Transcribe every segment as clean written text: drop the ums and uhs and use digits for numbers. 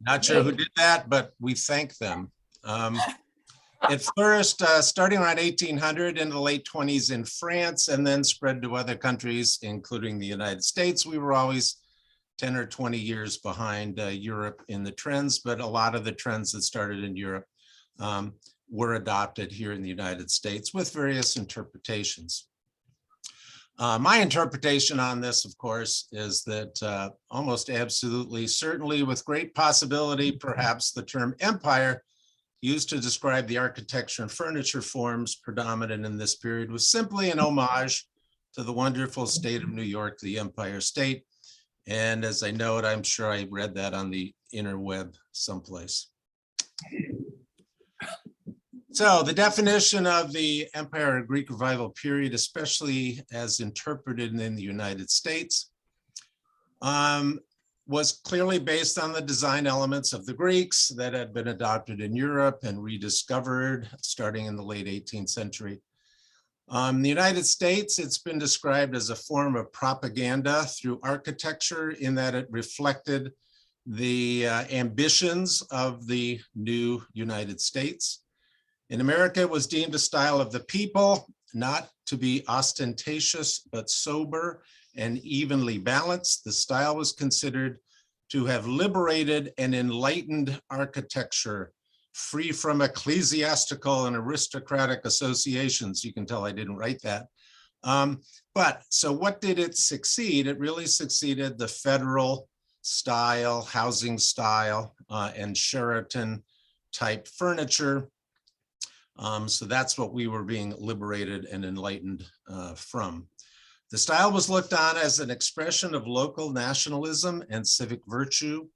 Not sure who did that, but we thank them. It flourished starting around 1800 in the late 20s in France, and then spread to other countries, including the United States. We were always 10 or 20 years behind Europe in the trends, but a lot of the trends that started in Europe were adopted here in the United States with various interpretations. My interpretation on this, of course, is that almost absolutely, certainly with great possibility, perhaps the term empire used to describe the architecture and furniture forms predominant in this period was simply an homage to the wonderful state of New York, the Empire State. And as I know it, I'm sure I read that on the interweb someplace. So the definition of the Empire or Greek Revival period, especially as interpreted in the United States, was clearly based on the design elements of the Greeks that had been adopted in Europe and rediscovered starting in the late 18th century. In the United States, it's been described as a form of propaganda through architecture in that it reflected the ambitions of the new United States. In America, it was deemed a style of the people, not to be ostentatious, but sober and evenly balanced. The style was considered to have liberated and enlightened architecture, free from ecclesiastical and aristocratic associations. You can tell I didn't write that. But so what did it succeed? It really succeeded the federal style, housing style, and Sheraton type furniture. So that's what we were being liberated and enlightened from. The style was looked on as an expression of local nationalism and civic virtue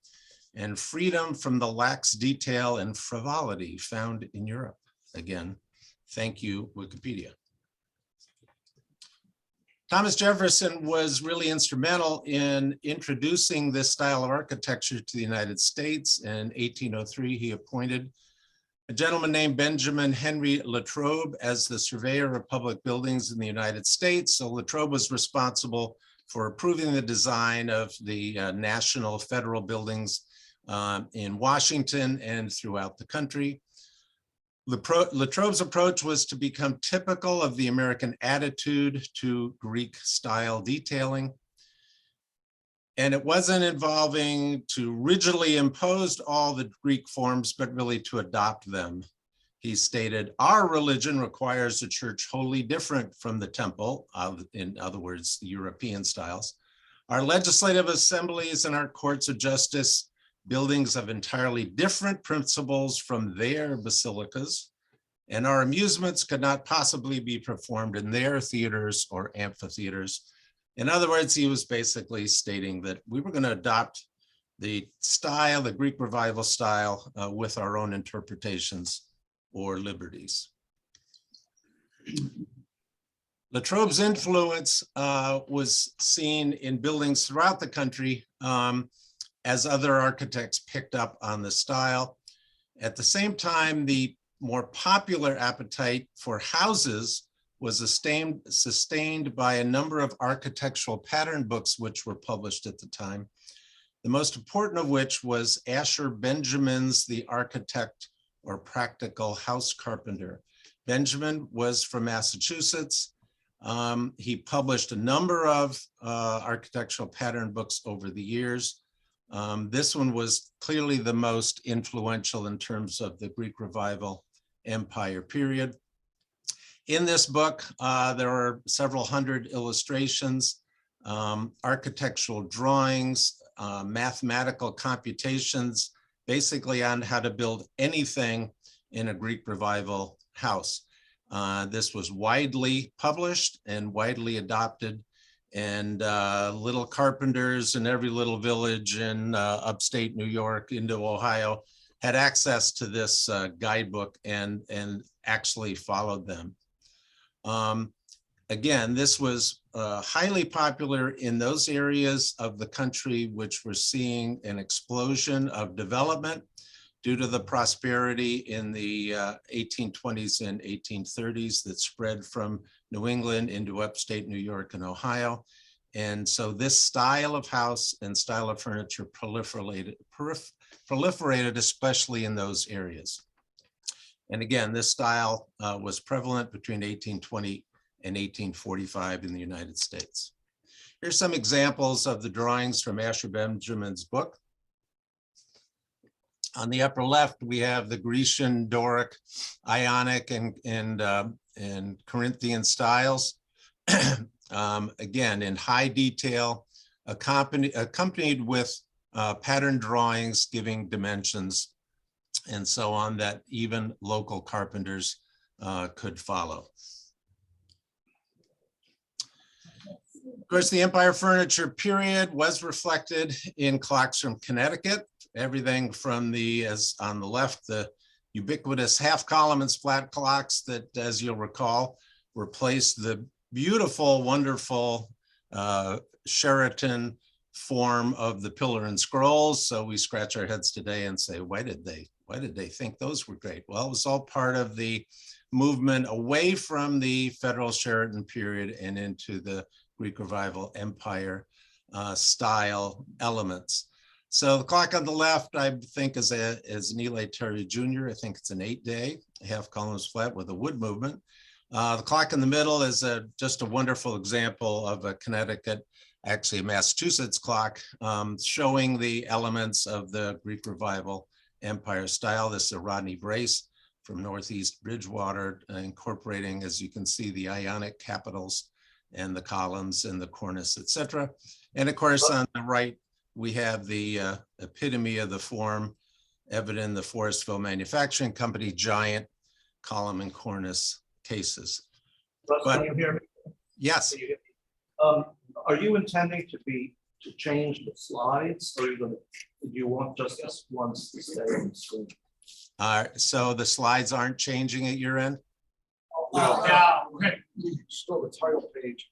and freedom from the lax detail and frivolity found in Europe. Again, thank you, Wikipedia. Thomas Jefferson was really instrumental in introducing this style of architecture to the United States. In 1803, he appointed a gentleman named Benjamin Henry Latrobe as the surveyor of public buildings in the United States. So Latrobe was responsible for approving the design of the national federal buildings in Washington and throughout the country. Latrobe's approach was to become typical of the American attitude to Greek style detailing. And it wasn't involving to rigidly impose all the Greek forms, but really to adopt them. He stated, "Our religion requires a church wholly different from the temple," in other words, the European styles. "Our legislative assemblies and our courts of justice, buildings of entirely different principles from their basilicas, and our amusements could not possibly be performed in their theaters or amphitheaters." In other words, he was basically stating that we were going to adopt the style, the Greek Revival style, with our own interpretations or liberties. Latrobe's influence was seen in buildings throughout the country as other architects picked up on the style. At the same time, the more popular appetite for houses was sustained by a number of architectural pattern books which were published at the time. The most important of which was Asher Benjamin's The Architect or Practical House Carpenter. Benjamin was from Massachusetts. He published a number of architectural pattern books over the years. This one was clearly the most influential in terms of the Greek Revival Empire period. In this book, there are several hundred illustrations, architectural drawings, mathematical computations, basically on how to build anything in a Greek Revival house. This was widely published and widely adopted, and little carpenters in every little village in upstate New York into Ohio had access to this guidebook and actually followed them. Again, this was highly popular in those areas of the country which were seeing an explosion of development due to the prosperity in the 1820s and 1830s that spread from New England into upstate New York and Ohio. And so this style of house and style of furniture proliferated, especially in those areas. And again, this style was prevalent between 1820 and 1845 in the United States. Here's some examples of the drawings from Asher Benjamin's book. On the upper left, we have the Grecian, Doric, Ionic, and Corinthian styles. Again, in high detail, accompanied with pattern drawings giving dimensions and so on that even local carpenters could follow. Of course, the Empire furniture period was reflected in clocks from Connecticut. Everything from the, as on the left, the ubiquitous half column and flat clocks that, as you'll recall, replaced the beautiful, wonderful Sheraton form of the pillar and scrolls. So we scratch our heads today and say, why did they think those were great? Well, it was all part of the movement away from the Federal Sheraton period and into the Greek Revival Empire style elements. So the clock on the left, I think, is an Eli Terry Jr. I think it's an 8-day, half columns flat with a wood movement. The clock in the middle is just a wonderful example of a Connecticut, actually a Massachusetts clock, showing the elements of the Greek Revival Empire style. This is a Rodney Brace from Northeast Bridgewater, incorporating, as you can see, the Ionic capitals and the columns and the cornice, etc. And of course, on the right, we have the epitome of the form evident in the Forestville Manufacturing Company giant column and cornice cases. Russ, can you hear me? Yes. Can you hear me? Are you intending to change the slides, or do you want just this once to stay on the screen? So the slides aren't changing at your end? No. Yeah. Still the title page.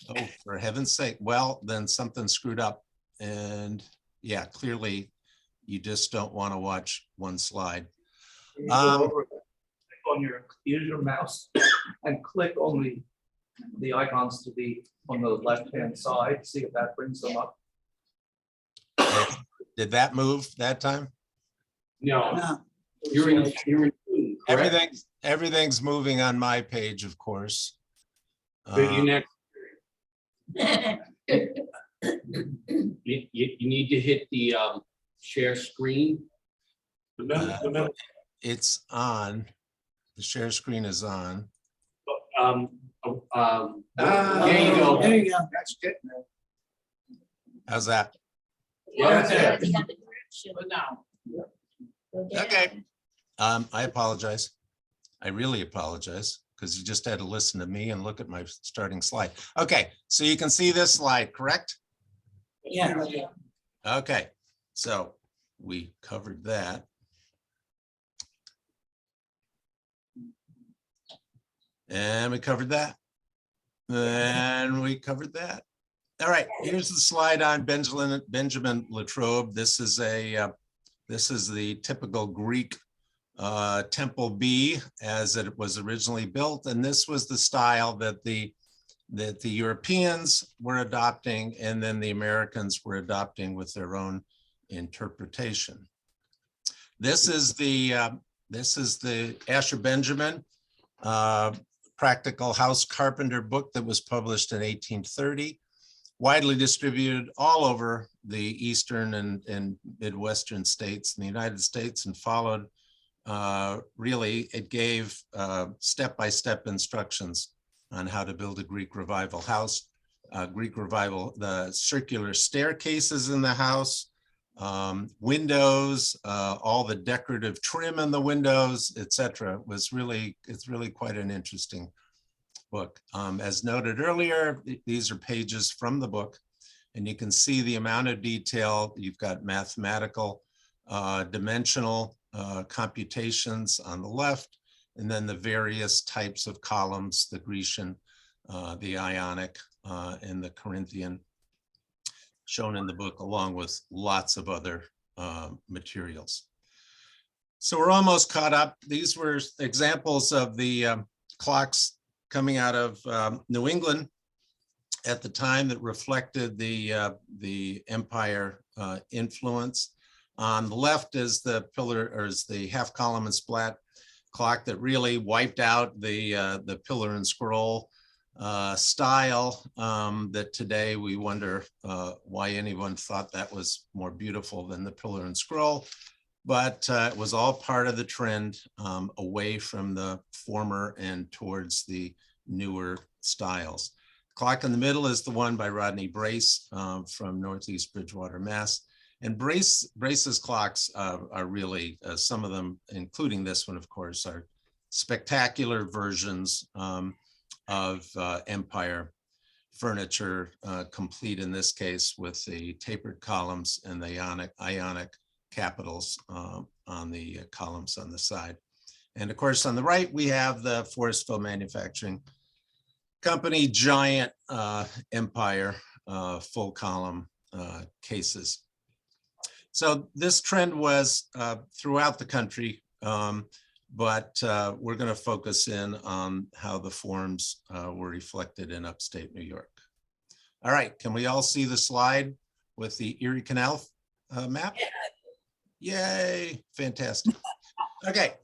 Oh, for heaven's sake. Well, then something screwed up. And yeah, clearly you just don't want to watch one slide. On use your mouse and click on the icons to be on the left-hand side. See if that brings them up. Did that move that time? No. You're in Everything's moving on my page, of course. you next. You need to hit the share screen. It's on. The share screen is on. There you go. There you go. That's good. How's that? Yeah. Okay. I apologize. I really apologize, because you just had to listen to me and look at my starting slide. Okay, so you can see this slide, correct? Yeah. Okay, so we covered that. And we covered that. And we covered that. All right, here's the slide on Benjamin Latrobe. This is the typical Greek Temple B as it was originally built, and this was the style that the Europeans were adopting, and then the Americans were adopting with their own interpretation. This is the Asher Benjamin Practical House Carpenter book that was published in 1830, widely distributed all over the eastern and Midwestern states in the United States, and followed, really, it gave step-by-step instructions on how to build a Greek Revival house. Greek Revival, the circular staircases in the house, windows, all the decorative trim in the windows, etc. It's really quite an interesting book. As noted earlier, these are pages from the book, and you can see the amount of detail. You've got mathematical, dimensional computations on the left, and then the various types of columns, the Grecian, the Ionic, and the Corinthian, shown in the book, along with lots of other materials. So we're almost caught up. These were examples of the clocks coming out of New England. at the time that reflected the empire influence. On the left is the pillar, or is the half column and splat clock that really wiped out the pillar and scroll style that today we wonder why anyone thought that was more beautiful than the pillar and scroll. But it was all part of the trend away from the former and towards the newer styles. Clock in the middle is the one by Rodney Brace from Northeast Bridgewater, Mass. And Brace's clocks are really, some of them, including this one, of course, are spectacular versions of empire furniture, complete in this case with the tapered columns and the ionic capitals on the columns on the side. And of course, on the right, we have the Forestville Manufacturing Company giant empire full column cases. So this trend was throughout the country, but we're going to focus in on how the forms were reflected in upstate New York. All right, can we all see the slide with the Erie Canal map? Yay, fantastic. Okay,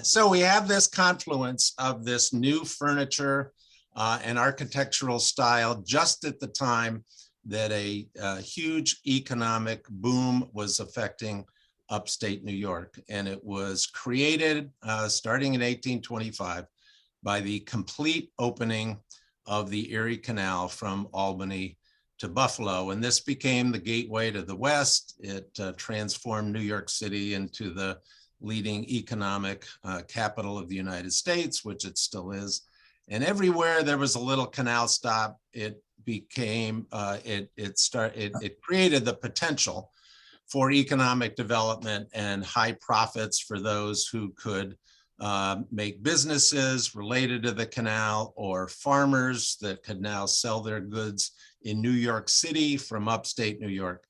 so we have this confluence of this new furniture and architectural style just at the time that a huge economic boom was affecting upstate New York. And it was created starting in 1825 by the complete opening of the Erie Canal from Albany to Buffalo. And this became the gateway to the West. It transformed New York City into the leading economic capital of the United States, which it still is. And everywhere there was a little canal stop, it became, it created the potential for economic development and high profits for those who could make businesses related to the canal, or farmers that could now sell their goods in New York City from upstate New York.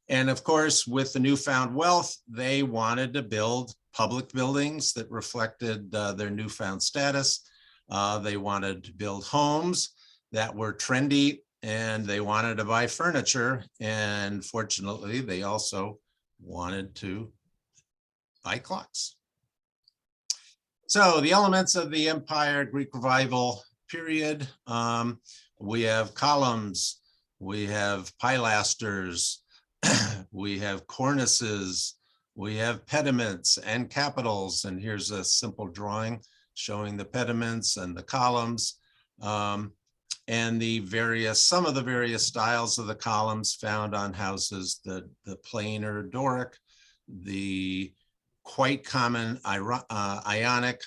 And of course, with the newfound wealth, they wanted to build public buildings that reflected their newfound status. They wanted to build homes that were trendy, and they wanted to buy furniture. And fortunately, they also wanted to buy clocks. So the elements of the Empire Greek Revival period, we have columns, we have pilasters, we have cornices, we have pediments and capitals. And here's a simple drawing showing the pediments and the columns. And the some of the various styles of the columns found on houses, the plain or Doric, the quite common Ionic,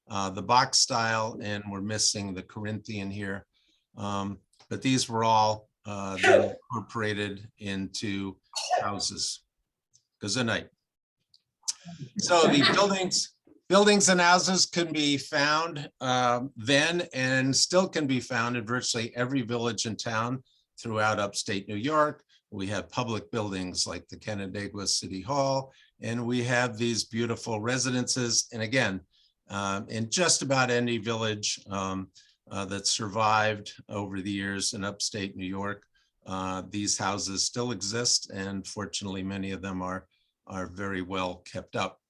the box style, and we're missing the Corinthian here. But these were all then incorporated into houses. Good night. So the buildings and houses can be found then and still can be found in virtually every village and town throughout upstate New York. We have public buildings like the Canandaigua City Hall, and we have these beautiful residences. And again, in just about any village that survived over the years in upstate New York, these houses still exist, and fortunately many of them are very well kept up.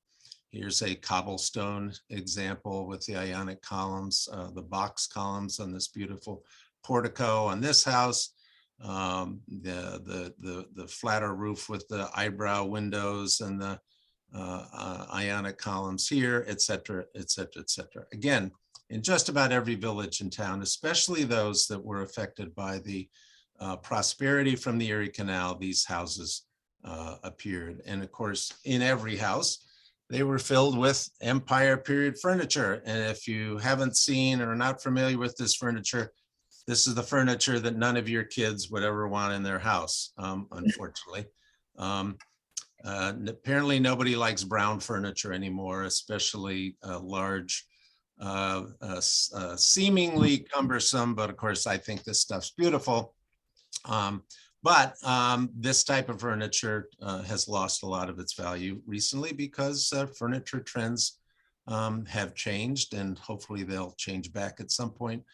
Here's a cobblestone example with the Ionic columns, the box columns on this beautiful portico on this house, the flatter roof with the eyebrow windows and the Ionic columns here, et cetera, et cetera, et cetera. Again, in just about every village and town, especially those that were affected by the prosperity from the Erie Canal, these houses appeared. And of course, in every house, they were filled with Empire period furniture. And if you haven't seen or are not familiar with this furniture, this is the furniture that none of your kids would ever want in their house, unfortunately. Apparently nobody likes brown furniture anymore, especially large, seemingly cumbersome, but of course I think this stuff's beautiful. But this type of furniture has lost a lot of its value recently because furniture trends have changed, and hopefully they'll change back at some point.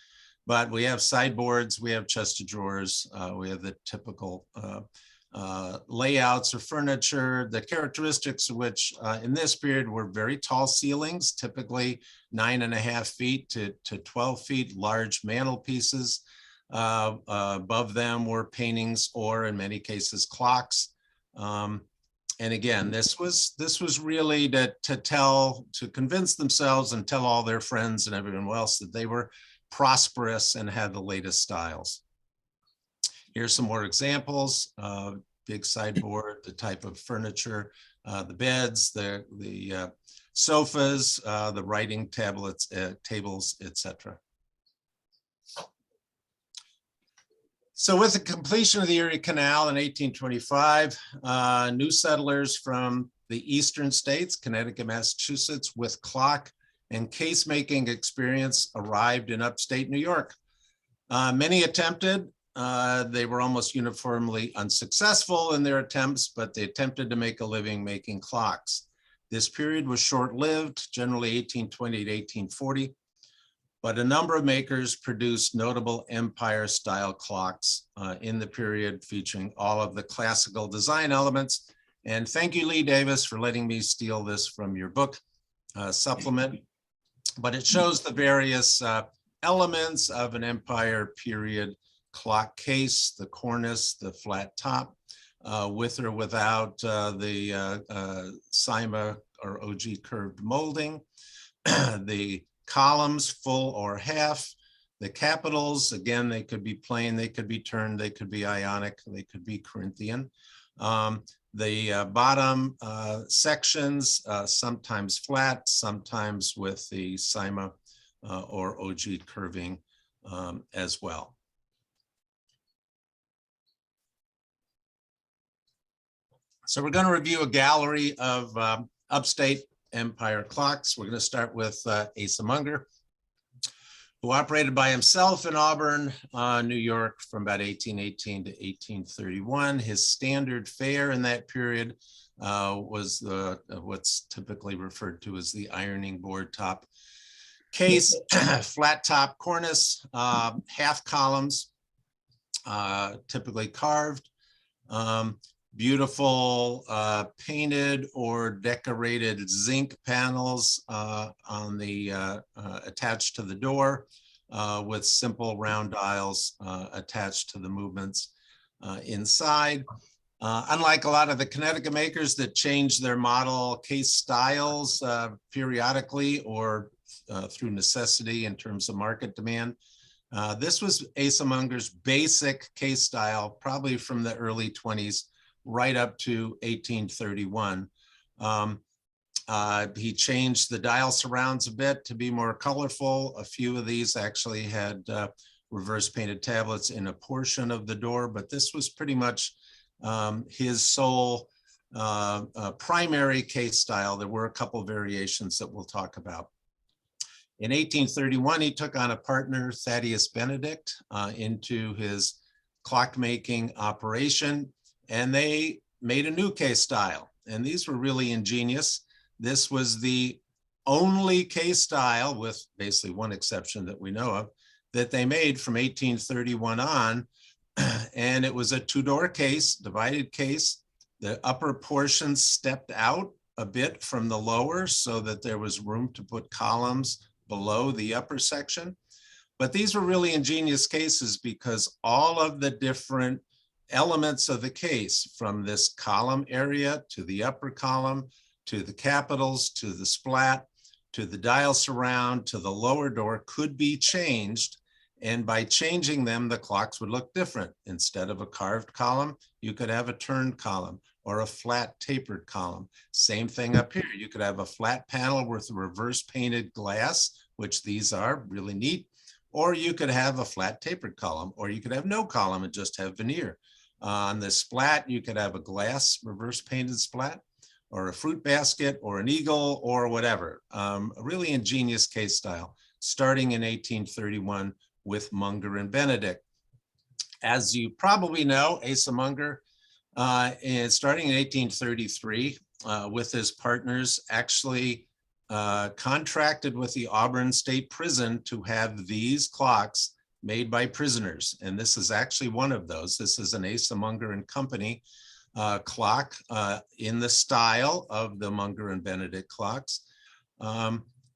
but we have sideboards, we have chest of drawers, we have the typical layouts of furniture, the characteristics of which in this period were very tall ceilings, typically 9.5 feet to 12 feet, large mantelpieces. Above them were paintings or in many cases clocks. And again, this was really to convince themselves and tell all their friends and everyone else that they were prosperous and had the latest styles. Here's some more examples: big sideboard, the type of furniture, the beds, the sofas, the writing tablets, tables, etc. So with the completion of the Erie Canal in 1825, new settlers from the eastern states, Connecticut, Massachusetts, with clock and case making experience arrived in upstate New York. Many attempted. They were almost uniformly unsuccessful in their attempts, but they attempted to make a living making clocks. This period was short-lived, generally 1820 to 1840. But a number of makers produced notable empire-style clocks in the period, featuring all of the classical design elements. And thank you, Lee Davis, for letting me steal this from your book supplement. But it shows the various elements of an empire period clock case, the cornice, the flat top, with or without the cyma or OG curved molding, the columns full or half, the capitals, again, they could be plain, they could be turned, they could be ionic, they could be Corinthian. The bottom sections, sometimes flat, sometimes with the cyma or OG curving as well. So we're going to review a gallery of upstate empire clocks. We're going to start with Asa Munger, who operated by himself in Auburn, New York from about 1818 to 1831. His standard fare in that period was what's typically referred to as the ironing board top case, flat top cornice, half columns, typically carved. Beautiful painted or decorated zinc panels on the attached to the door with simple round dials attached to the movements inside. Unlike a lot of the Connecticut makers that change their model case styles periodically or through necessity in terms of market demand, this was Asa Munger's basic case style, probably from the early 20s right up to 1831. He changed the dial surrounds a bit to be more colorful. A few of these actually had reverse painted tablets in a portion of the door, but this was pretty much his sole primary case style. There were a couple variations that we'll talk about. In 1831, he took on a partner, Thaddeus Benedict, into his clockmaking operation, and they made a new case style. And these were really ingenious. This was the only case style, with basically one exception that we know of, that they made from 1831 on. And it was a two-door case, divided case. The upper portion stepped out a bit from the lower so that there was room to put columns below the upper section. But these were really ingenious cases because all of the different elements of the case, from this column area to the upper column, to the capitals, to the splat, to the dial surround, to the lower door, could be changed. And by changing them, the clocks would look different. Instead of a carved column, you could have a turned column or a flat tapered column. Same thing up here. You could have a flat panel with reverse painted glass, which these are really neat, or you could have a flat tapered column, or you could have no column and just have veneer. On the splat, you could have a glass reverse painted splat, or a fruit basket, or an eagle, or whatever. A really ingenious case style, starting in 1831 with Munger and Benedict. As you probably know, Asa Munger, starting in 1833, with his partners, actually contracted with the Auburn State Prison to have these clocks made by prisoners. And this is actually one of those. This is an Asa Munger and Company clock in the style of the Munger and Benedict clocks.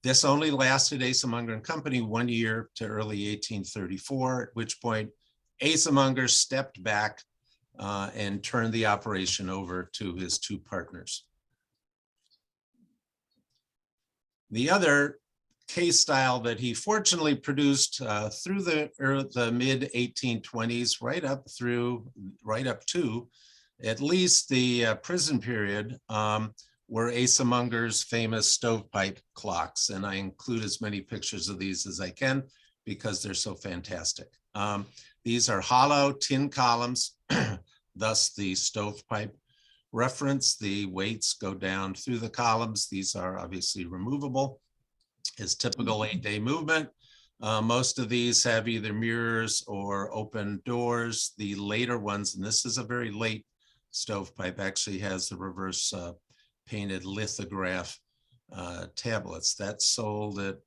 This only lasted Asa Munger and Company 1 year to early 1834, at which point Asa Munger stepped back and turned the operation over to his two partners. The other case style that he fortunately produced through the mid 1820s, right up to at least the prison period, were Asa Munger's famous stovepipe clocks. And I include as many pictures of these as I can because they're so fantastic. These are hollow tin columns, thus the stovepipe reference. The weights go down through the columns. These are obviously removable. Is typical 8-day movement. Most of these have either mirrors or open doors. The later ones, and this is a very late stovepipe, actually has the reverse painted lithograph tablets. That sold at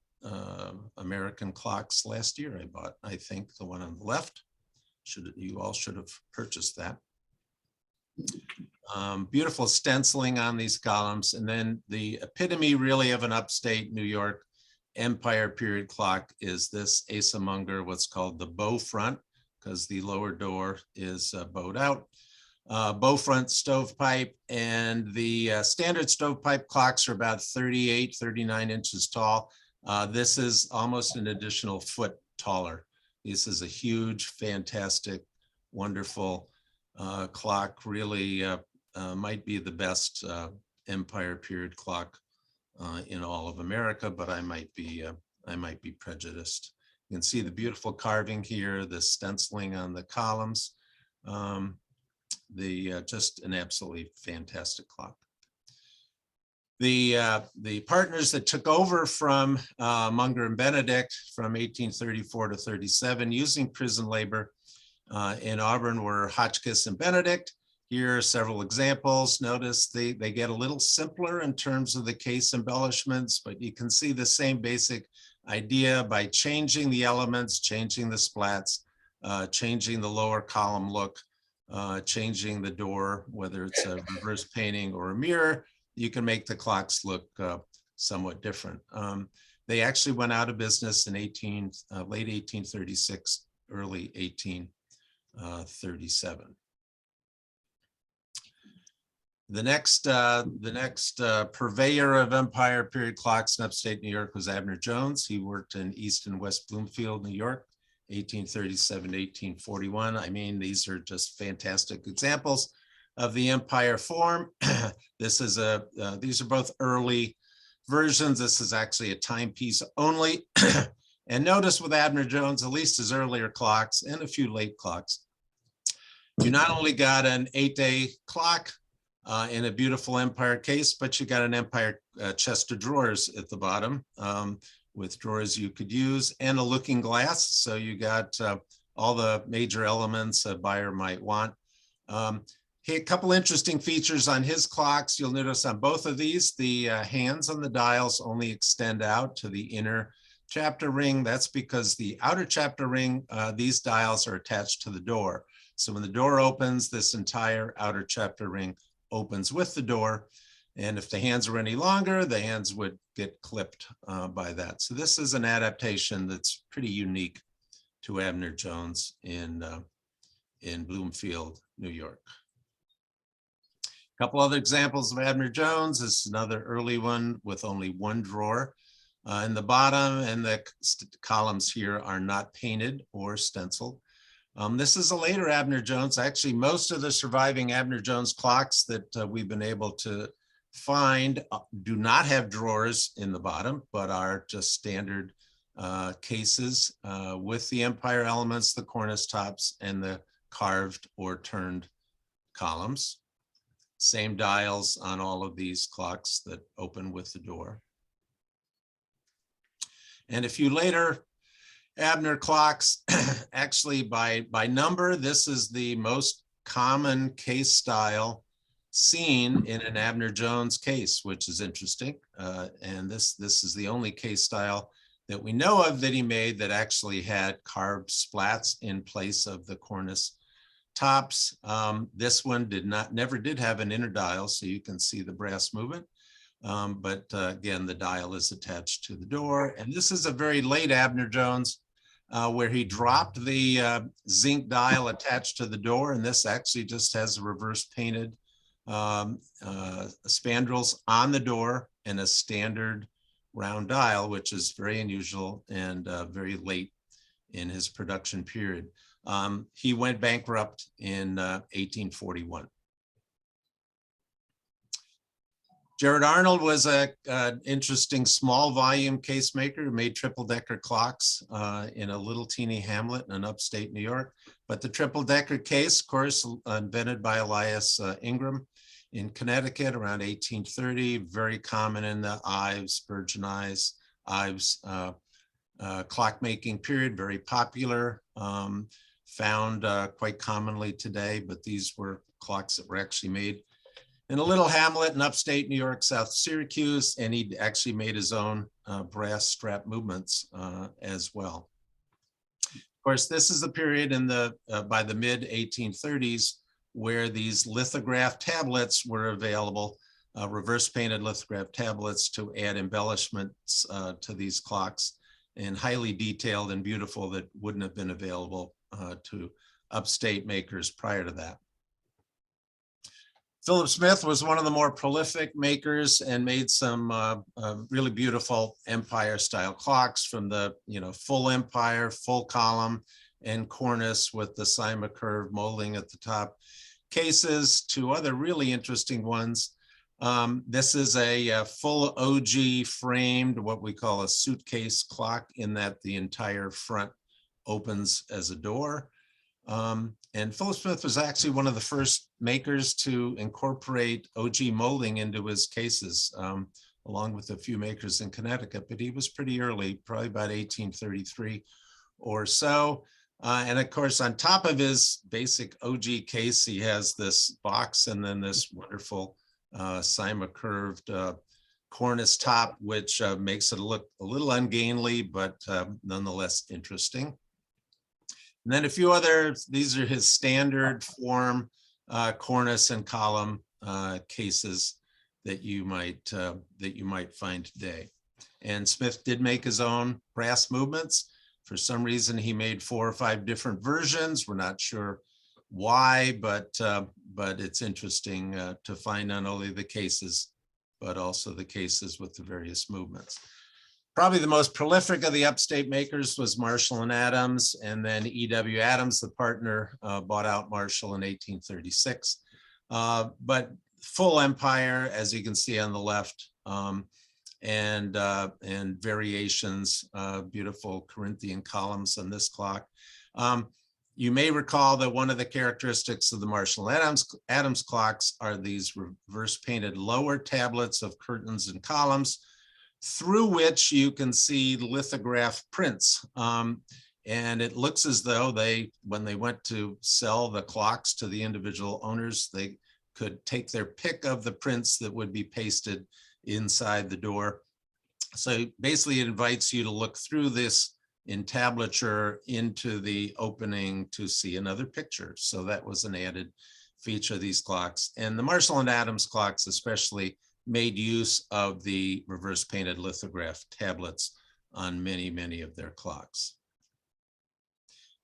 American Clocks last year. I bought, I think, the one on the left. You all should have purchased that. Beautiful stenciling on these columns. And then the epitome really of an upstate New York Empire period clock is this Asa Munger, what's called the bow front, because the lower door is bowed out. Bow front stovepipe, and the standard stovepipe clocks are about 38, 39 inches tall. This is almost an additional foot taller. This is a huge, fantastic, wonderful clock. Really might be the best Empire period clock in all of America, but I might be prejudiced. You can see the beautiful carving here, the stenciling on the columns. Just an absolutely fantastic clock. The partners that took over from Munger and Benedict from 1834 to 37 using prison labor in Auburn were Hotchkiss and Benedict. Here are several examples. Notice they get a little simpler in terms of the case embellishments, but you can see the same basic idea by changing the elements, changing the splats, changing the lower column look, changing the door, whether it's a reverse painting or a mirror. You can make the clocks look somewhat different. They actually went out of business in late 1836, early 1837. The next purveyor of Empire period clocks in upstate New York was Abner Jones. He worked in East and West Bloomfield, New York, 1837 to 1841. I mean, these are just fantastic examples of the Empire form. These are both early versions. This is actually a timepiece only. And notice with Abner Jones, at least his earlier clocks and a few late clocks, you not only got an 8-day clock in a beautiful Empire case, but you got an Empire chest of drawers at the bottom with drawers you could use and a looking glass. So you got all the major elements a buyer might want. A couple interesting features on his clocks. You'll notice on both of these, the hands on the dials only extend out to the inner chapter ring. That's because the outer chapter ring, these dials are attached to the door. So when the door opens, this entire outer chapter ring opens with the door. And if the hands are any longer, the hands would get clipped by that. So this is an adaptation that's pretty unique to Abner Jones in Bloomfield, New York. A couple other examples of Abner Jones. This is another early one with only one drawer in the bottom, and the columns here are not painted or stenciled. This is a later Abner Jones. Actually, most of the surviving Abner Jones clocks that we've been able to find do not have drawers in the bottom, but are just standard cases with the Empire elements, the cornice tops, and the carved or turned columns. Same dials on all of these clocks that open with the door. And a few later Abner clocks, actually by number, this is the most common case style seen in an Abner Jones case, which is interesting. And this is the only case style that we know of that he made that actually had carved splats in place of the cornice tops. This one never did have an inner dial, so you can see the brass movement. But again, the dial is attached to the door. And this is a very late Abner Jones where he dropped the zinc dial attached to the door. And this actually just has a reverse painted spandrels on the door and a standard round dial, which is very unusual and very late in his production period. He went bankrupt in 1841. Jared Arnold was an interesting small volume case maker who made triple-decker clocks in a little teeny hamlet in upstate New York. But the triple-decker case, of course, invented by Elias Ingram in Connecticut around 1830, very common in the Ives, Virgin Ives clockmaking period, very popular, found quite commonly today, but these were clocks that were actually made in a little hamlet in upstate New York, South Syracuse, and he actually made his own brass strap movements as well. Of course, this is the period in the by the mid 1830s where these lithograph tablets were available, reverse painted lithograph tablets to add embellishments to these clocks, and highly detailed and beautiful that wouldn't have been available to upstate makers prior to that. Philip Smith was one of the more prolific makers and made some really beautiful empire style clocks from the full empire, full column and cornice with the cyma curve molding at the top cases to other really interesting ones. This is a full OG framed, what we call a suitcase clock, in that the entire front opens as a door. And Philip Smith was actually one of the first makers to incorporate OG molding into his cases, along with a few makers in Connecticut, but he was pretty early, probably about 1833 or so. And of course, on top of his basic OG case, he has this box and then this wonderful cyma curved cornice top, which makes it look a little ungainly, but nonetheless interesting. And then a few others, these are his standard form cornice and column cases that you might find today. And Smith did make his own brass movements. For some reason, he made 4 or 5 different versions. We're not sure why, but it's interesting to find not only the cases, but also the cases with the various movements. Probably the most prolific of the upstate makers was Marshall and Adams, and then E.W. Adams, the partner, bought out Marshall in 1836. But full empire, as you can see on the left, and variations, beautiful Corinthian columns on this clock. You may recall that one of the characteristics of the Marshall and Adams clocks are these reverse painted lower tablets of curtains and columns, through which you can see lithograph prints. And it looks as though when they went to sell the clocks to the individual owners, they could take their pick of the prints that would be pasted inside the door. So basically it invites you to look through this entablature into the opening to see another picture. So that was an added feature of these clocks. And the Marshall and Adams clocks especially made use of the reverse painted lithograph tablets on many, many of their clocks.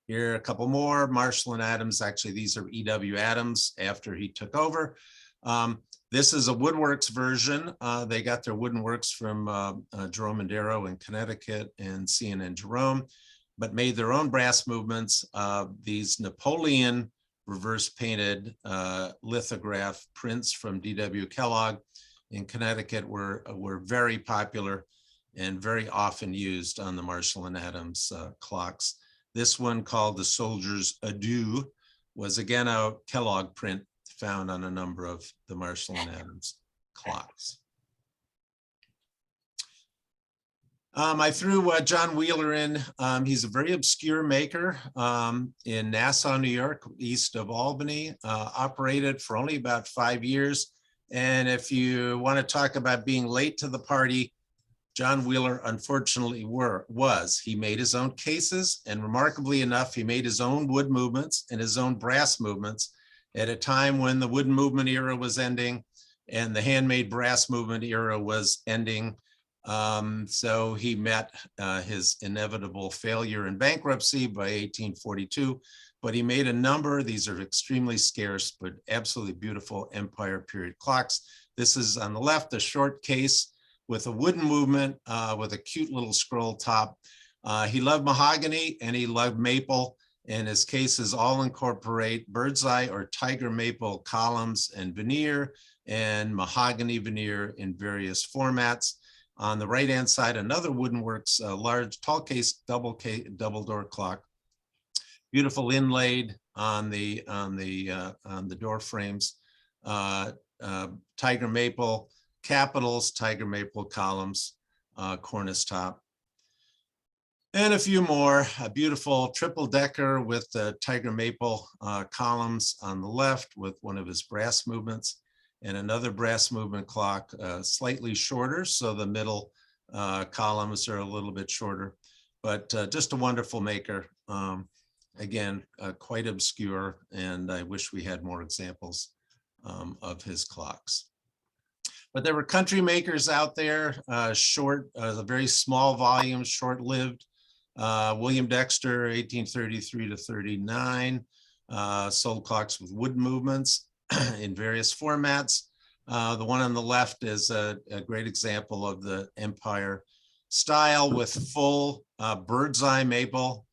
Here are a couple more. Marshall and Adams, actually these are E.W. Adams after he took over. This is a Woodworks version. They got their wooden works from Jerome and Darrow in Connecticut and C&N Jerome, but made their own brass movements. These Napoleon reverse painted lithograph prints from D.W. Kellogg in Connecticut were very popular and very often used on the Marshall and Adams clocks. This one, called The Soldier's Adieu, was again a Kellogg print found on a number of the Marshall and Adams clocks. I threw John Wheeler in. He's a very obscure maker in Nassau, New York, east of Albany, operated for only about 5 years. And if you want to talk about being late to the party, John Wheeler unfortunately was. He made his own cases, and remarkably enough, he made his own wood movements and his own brass movements at a time when the wooden movement era was ending and the handmade brass movement era was ending. So he met his inevitable failure and bankruptcy by 1842, but he made a number. These are extremely scarce, but absolutely beautiful Empire period clocks. This is on the left, a short case with a wooden movement with a cute little scroll top. He loved mahogany and he loved maple, and his cases all incorporate bird's eye or tiger maple columns and veneer and mahogany veneer in various formats. On the right-hand side, another wooden works, a large tall case, double door clock, beautiful inlaid on the door frames, tiger maple capitals, tiger maple columns, cornice top, and a few more. A beautiful triple decker with the tiger maple columns on the left with one of his brass movements, and another brass movement clock, slightly shorter, so the middle columns are a little bit shorter, but just a wonderful maker. Again, quite obscure, and I wish we had more examples of his clocks. But there were country makers out there, a very small volume, short-lived. William Dexter, 1833 to 39, sold clocks with wood movements in various formats. The one on the left is a great example of the Empire style with full bird's eye maple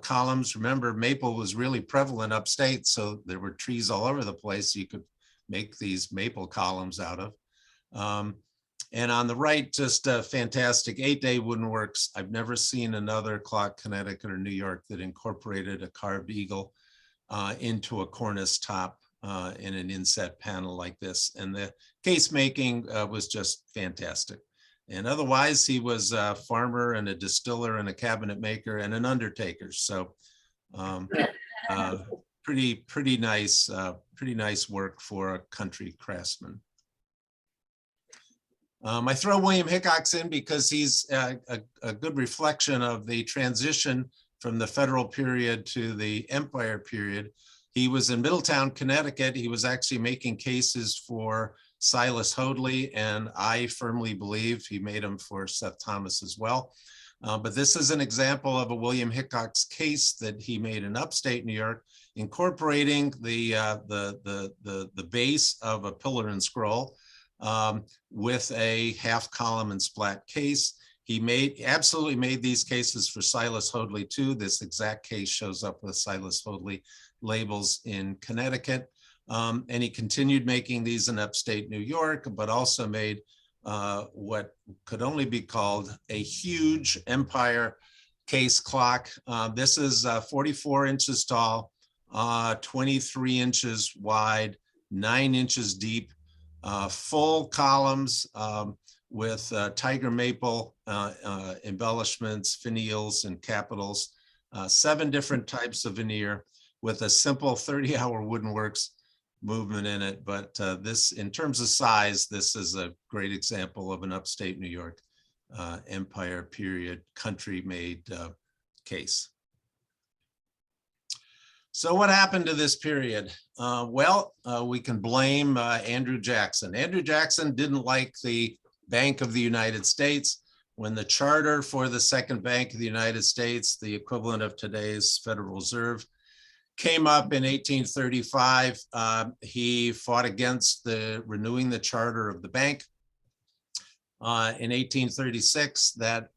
columns. Remember, maple was really prevalent upstate, so there were trees all over the place you could make these maple columns out of. And on the right, just a fantastic 8-day wooden works. I've never seen another clock, Connecticut or New York, that incorporated a carved eagle into a cornice top in an inset panel like this. And the case making was just fantastic. And otherwise, he was a farmer and a distiller and a cabinet maker and an undertaker. So pretty nice work for a country craftsman. I throw William Hickox in because he's a good reflection of the transition from the federal period to the Empire period. He was in Middletown, Connecticut. He was actually making cases for Silas Hoadley, and I firmly believe he made them for Seth Thomas as well. But this is an example of a William Hickox case that he made in upstate New York, incorporating the base of a pillar and scroll with a half column and splat case. He absolutely made these cases for Silas Hoadley too. This exact case shows up with Silas Hoadley labels in Connecticut. And he continued making these in upstate New York, but also made what could only be called a huge Empire case clock. This is 44 inches tall, 23 inches wide, 9 inches deep, full columns with tiger maple embellishments, finials, and capitals, 7 different types of veneer with a simple 30-hour wooden works movement in it. But this, in terms of size, this is a great example of an upstate New York Empire period country-made case. So what happened to this period? We can blame Andrew Jackson. Andrew Jackson didn't like the Bank of the United States. When the charter for the Second Bank of the United States, the equivalent of today's Federal Reserve, came up in 1835, he fought against renewing the charter of the bank. In 1836, that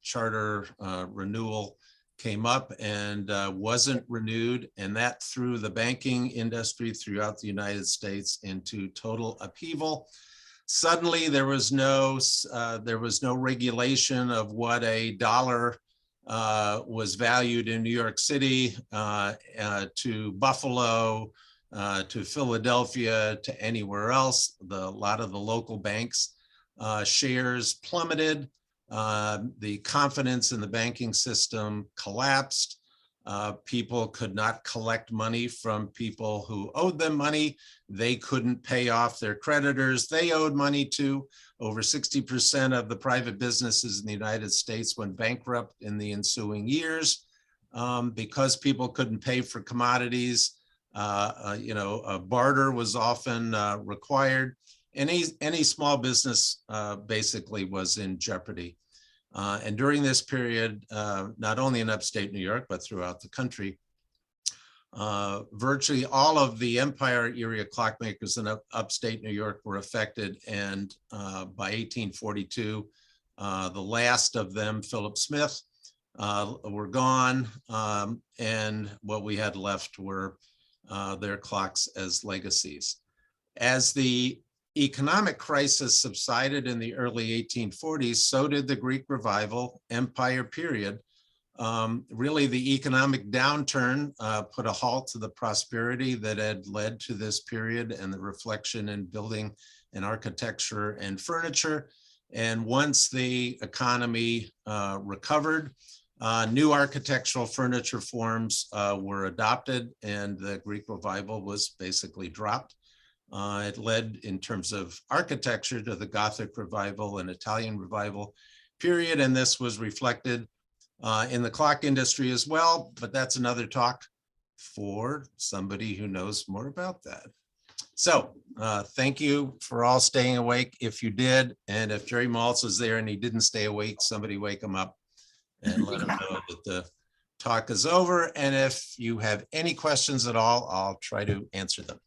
charter renewal came up and wasn't renewed, and that threw the banking industry throughout the United States into total upheaval. Suddenly, there was no regulation of what a dollar was valued in New York City, to Buffalo, to Philadelphia, to anywhere else. A lot of the local banks' shares plummeted. The confidence in the banking system collapsed. People could not collect money from people who owed them money. They couldn't pay off their creditors they owed money to. Over 60% of the private businesses in the United States went bankrupt in the ensuing years because people couldn't pay for commodities. A barter was often required. Any small business basically was in jeopardy. And during this period, not only in upstate New York, but throughout the country, virtually all of the Empire area clockmakers in upstate New York were affected. And by 1842, the last of them, Philip Smith, were gone. And what we had left were their clocks as legacies. As the economic crisis subsided in the early 1840s, so did the Greek Revival Empire period. Really, the economic downturn put a halt to the prosperity that had led to this period and the reflection in building and architecture and furniture. And once the economy recovered, new architectural furniture forms were adopted, and the Greek Revival was basically dropped. It led in terms of architecture to the Gothic Revival and Italian Revival period, and this was reflected in the clock industry as well, but that's another talk for somebody who knows more about that. So thank you for all staying awake if you did, and if Jerry Maltz is there and he didn't stay awake, somebody wake him up and let him know that the talk is over. And if you have any questions at all, I'll try to answer them.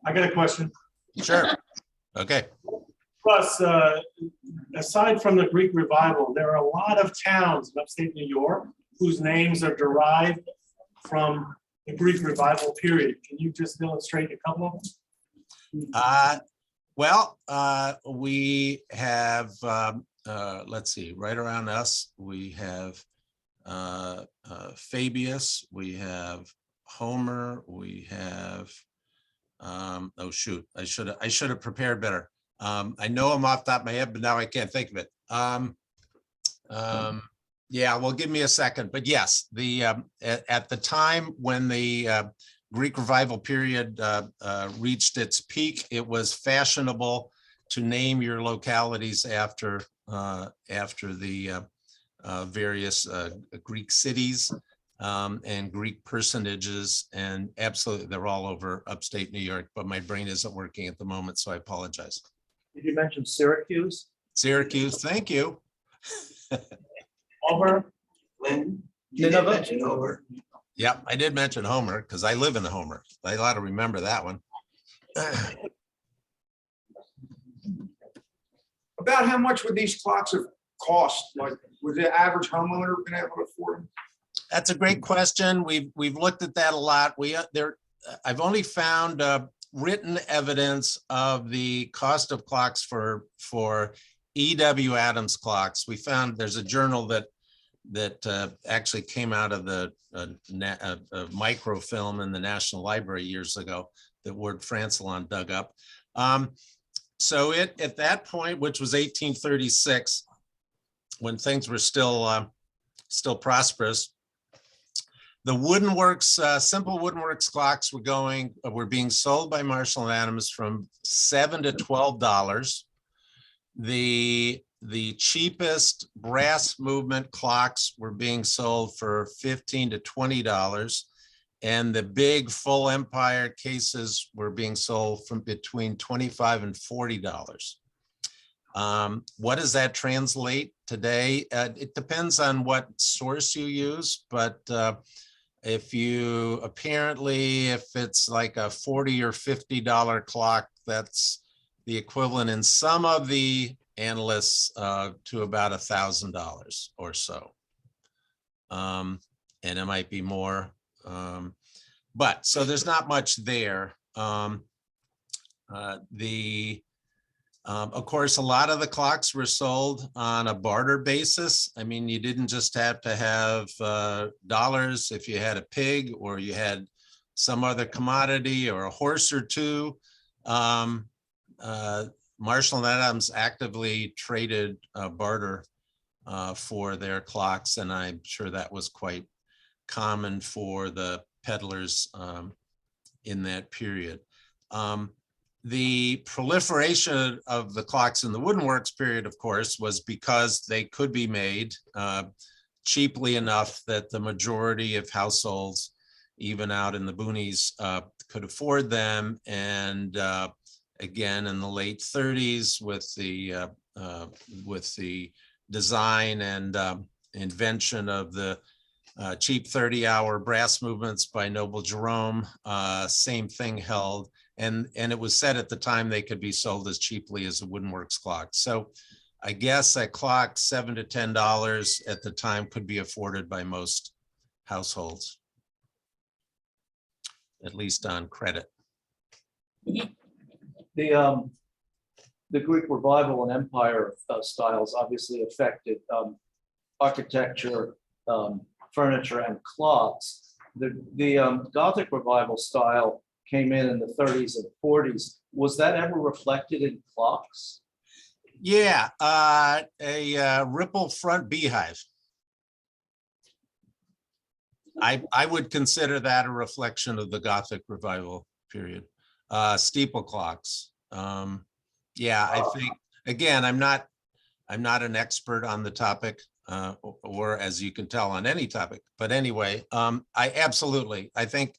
I got a question. Sure. Okay. Russ, aside from the Greek Revival, there are a lot of towns in upstate New York whose names are derived from the Greek Revival period. Can you just illustrate a couple of them? We have, let's see, right around us, we have Fabius, we have Homer, we have, oh shoot, I should have prepared better. I know them off the top of my head, but now I can't think of it. Yeah, well, give me a second. But yes, at the time when the Greek Revival period reached its peak, it was fashionable to name your localities after the various Greek cities and Greek personages, and absolutely they're all over upstate New York, but my brain isn't working at the moment, so I apologize. Did you mention Syracuse? Syracuse, thank you. Homer? Nineveh? Yep, I did mention Homer because I live in Homer. I ought to remember that one. About how much would these clocks have cost? Like, was the average homeowner been able to afford them? That's a great question. We've looked at that a lot. I've only found written evidence of the cost of clocks for E.W. Adams clocks. We found there's a journal that actually came out of the microfilm in the National Library years ago that Ward Francelon dug up. So at that point, which was 1836, when things were still prosperous, the Woodenworks, simple Woodenworks clocks were being sold by Marshall and Adams from $7 to $12. The cheapest brass movement clocks were being sold for $15 to $20, and the big full Empire cases were being sold from between $25 and $40. What does that translate today? It depends on what source you use, but if it's like a $40 or $50 clock, that's the equivalent in some of the analysts to about $1,000 or so. And it might be more, but so there's not much there. Of course, a lot of the clocks were sold on a barter basis. I mean, you didn't just have to have dollars if you had a pig or you had some other commodity or a horse or two. Marshall and Adams actively traded barter for their clocks, and I'm sure that was quite common for the peddlers in that period. The proliferation of the clocks in the wooden works period, of course, was because they could be made cheaply enough that the majority of households, even out in the boonies, could afford them. And again, in the late 30s, with the design and invention of the cheap 30-hour brass movements by Noble Jerome, same thing held. And it was said at the time they could be sold as cheaply as a wooden works clock. So I guess a clock $7 to $10 at the time could be afforded by most households, at least on credit. The Greek Revival and Empire styles obviously affected architecture, furniture, and clocks. The Gothic Revival style came in the 30s and 40s. Was that ever reflected in clocks? Yeah, a ripple front beehive. I would consider that a reflection of the Gothic Revival period. Steeple clocks. Yeah, I think, again, I'm not an expert on the topic, or as you can tell, on any topic. But anyway, I absolutely, I think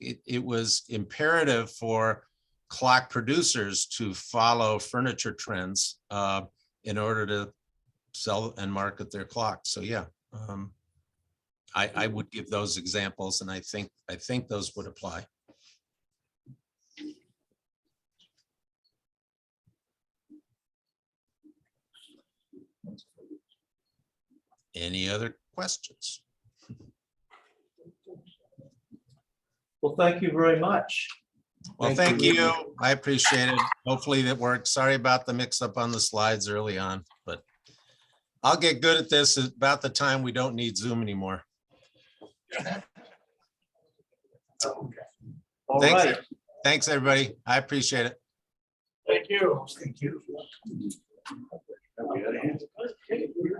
it was imperative for clock producers to follow furniture trends in order to sell and market their clocks. So yeah, I would give those examples, and I think those would apply. Any other questions? Well, thank you very much. Well, thank you. I appreciate it. Hopefully that worked. Sorry about the mix up on the slides early on, but I'll get good at this. It's about the time we don't need Zoom anymore. All Thanks. right. Thanks, everybody. I appreciate it. Thank you. Thank you.